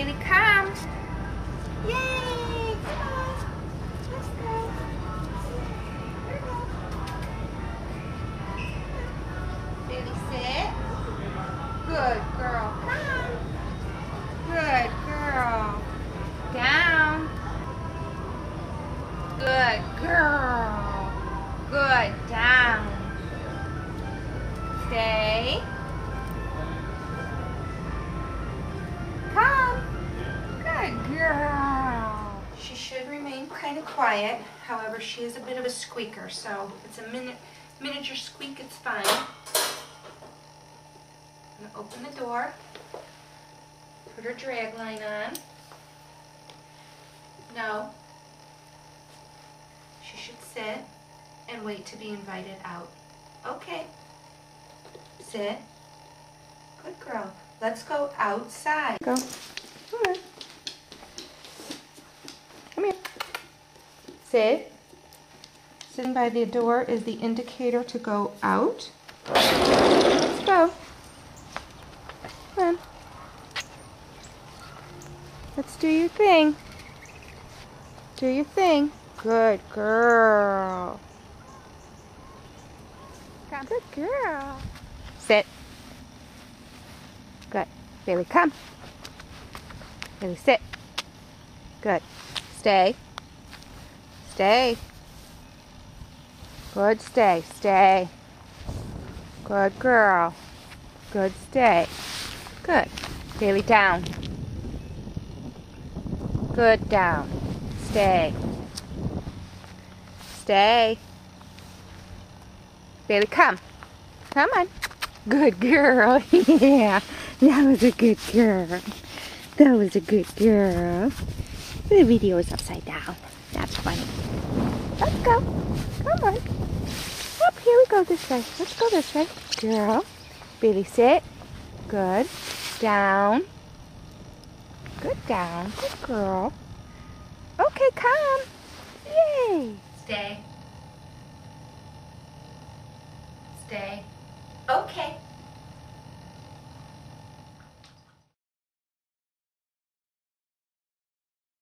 Bailey, come. Yay! Come on. Let's go. Here we go. Bailey, sit. Good girl. Come. Good girl. Down. Good girl. Good. Down. Stay. Come. Good girl. She should remain kind of quiet. However, she is a bit of a squeaker, so if it's a miniature squeak, it's fine. I'm going to open the door. Put her drag line on. No. She should sit and wait to be invited out. Okay. Sit. Good girl. Let's go outside. Go. Come on. Come here. Sit. Sitting by the door is the indicator to go out. Let's go. Come on. Let's do your thing. Do your thing. Good girl. Good girl. Sit. Good. Bailey, come. Bailey, sit. Good. Stay. Stay. Good, stay. Stay. Good girl. Good, stay. Good. Bailey, down. Good, down. Stay. Stay. Bailey, come. Come on. Good girl. Yeah. That was a good girl. That was a good girl. The video is upside down. That's funny. Let's go. Come on. Up, here we go this way. Let's go this way. Girl. Bailey, sit. Good. Down. Good, down. Good girl. Okay, come. Yay. Stay.